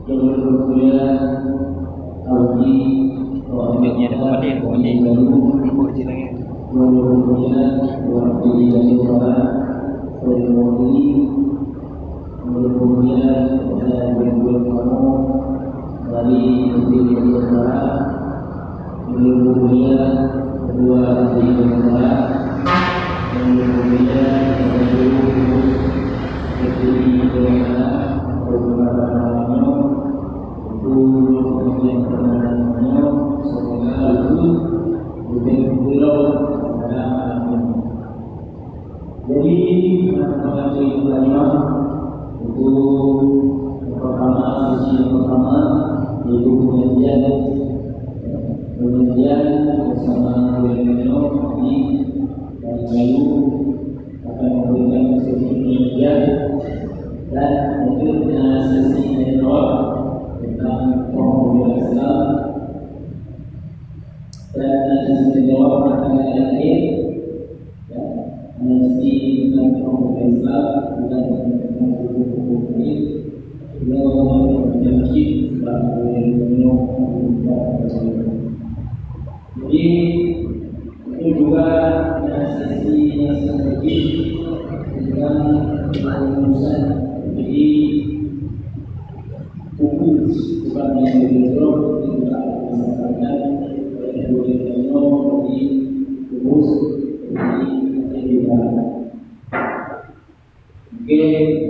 yang berkuliah Abati Muktar Jadi mengajukan pertanyaan untuk pertama, sesi yang pertama yaitu pengajian bersama beliau di Bayu akan memberikan sesi pengajian dan berikutnya sesi kedua tentang pembukaan Islam dan sesi kedua akan terakhir mesti tentang pembukaan Islam dan hukum ini beliau berjanji bahwa beliau jadi itu juga sesi yang strategis dengan pengurusan jadi fokus bukan yang beliau juga disampaikan oleh beliau di fokus di mungkin